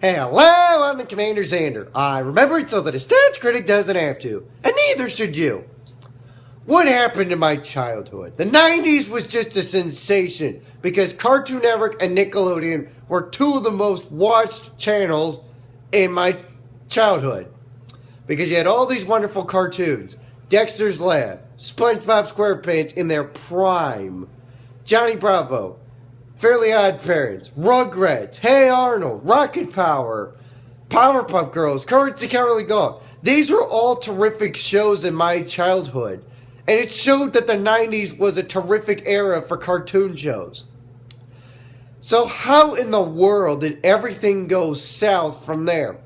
Hello, I'm the CommanderZander. I remember it so that a stats critic doesn't have to, and neither should you. What happened in my childhood? The 90s was just a sensation because Cartoon Network and Nickelodeon were two of the most watched channels in my childhood. Because you had all these wonderful cartoons. Dexter's Lab, SpongeBob SquarePants in their prime, Johnny Bravo, Fairly Odd Parents, Rugrats, Hey Arnold, Rocket Power, Powerpuff Girls, Courage the Cowardly Dog. These were all terrific shows in my childhood. And it showed that the 90s was a terrific era for cartoon shows. So how in the world did everything go south from there?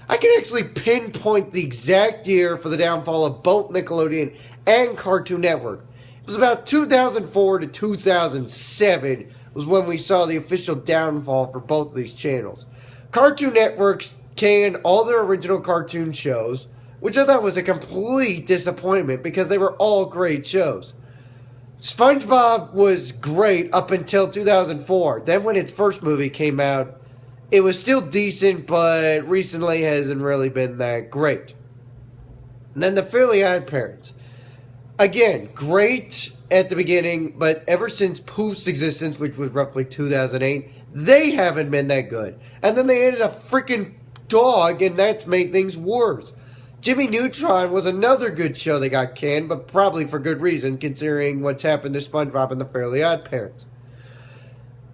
I can actually pinpoint the exact year for the downfall of both Nickelodeon and Cartoon Network. It was about 2004 to 2007 was when we saw the official downfall for both of these channels. Cartoon Networks canned all their original cartoon shows, which I thought was a complete disappointment because they were all great shows. SpongeBob was great up until 2004. Then when its first movie came out, it was still decent, but recently hasn't really been that great. And then the Fairly Odd Parents. Again, great at the beginning, but ever since Poof's existence, which was roughly 2008, they haven't been that good. And then they added a freaking dog, and that's made things worse. Jimmy Neutron was another good show that got canned, but probably for good reason, considering what's happened to SpongeBob and the Fairly Odd Parents.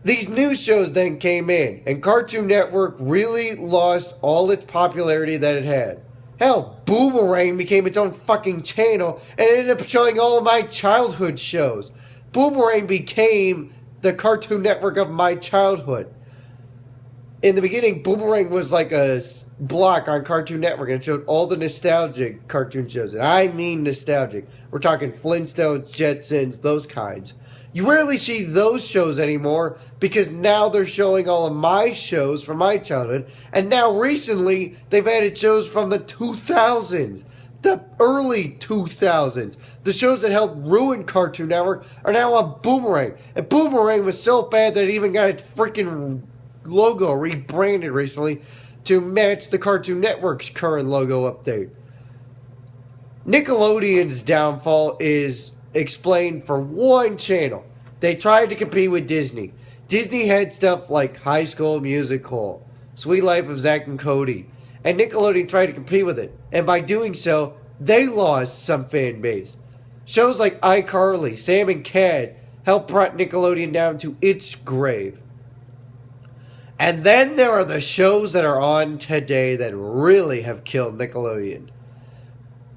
These new shows then came in, and Cartoon Network really lost all its popularity that it had. Hell, Boomerang became its own fucking channel, and it ended up showing all of my childhood shows. Boomerang became the Cartoon Network of my childhood. In the beginning, Boomerang was like a block on Cartoon Network, and it showed all the nostalgic cartoon shows. And I mean nostalgic. We're talking Flintstones, Jetsons, those kinds. You rarely see those shows anymore because now they're showing all of my shows from my childhood. And now recently, they've added shows from the 2000s, the early 2000s. The shows that helped ruin Cartoon Network are now on Boomerang. And Boomerang was so bad that it even got its freaking logo rebranded recently to match the Cartoon Network's current logo update. Nickelodeon's downfall is explained for one channel. They tried to compete with Disney. Disney had stuff like High School Musical, Sweet Life of Zack and Cody, and Nickelodeon tried to compete with it. And by doing so, they lost some fan base. Shows like iCarly, Sam and Cat helped brought Nickelodeon down to its grave. And then there are the shows that are on today that really have killed Nickelodeon.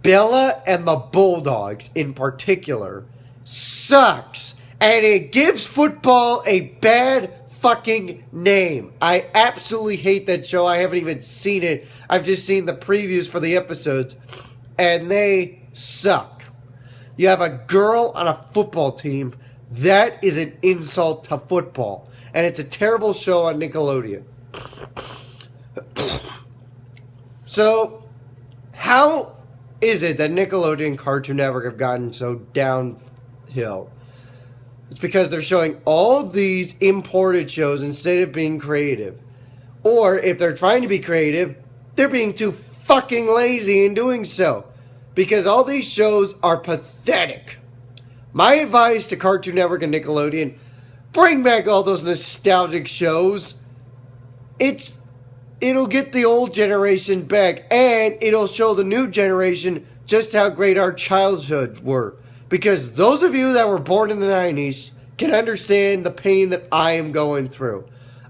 Bella and the Bulldogs, in particular, sucks. And it gives football a bad fucking name. I absolutely hate that show. I haven't even seen it. I've just seen the previews for the episodes. And they suck. You have a girl on a football team. That is an insult to football. And it's a terrible show on Nickelodeon. So, how is it that Nickelodeon and Cartoon Network have gotten so downhill? It's because they're showing all these imported shows instead of being creative. Or, if they're trying to be creative, they're being too fucking lazy in doing so. Because all these shows are pathetic. My advice to Cartoon Network and Nickelodeon: bring back all those nostalgic shows. It'll get the old generation back, and it'll show the new generation just how great our childhoods were. Because those of you that were born in the 90s can understand the pain that I am going through.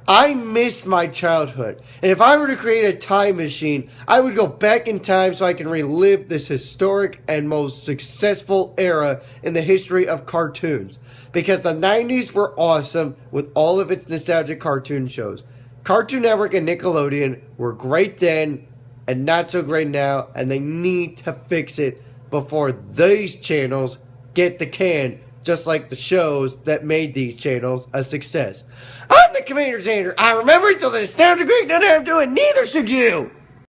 I miss my childhood. And if I were to create a time machine, I would go back in time so I can relive this historic and most successful era in the history of cartoons. Because the 90s were awesome with all of its nostalgic cartoon shows. Cartoon Network and Nickelodeon were great then and not so great now, and they need to fix it before these channels get the can, just like the shows that made these channels a success. I'm the CommanderZander. I remember it so that it's time to great, not have to, and neither should you.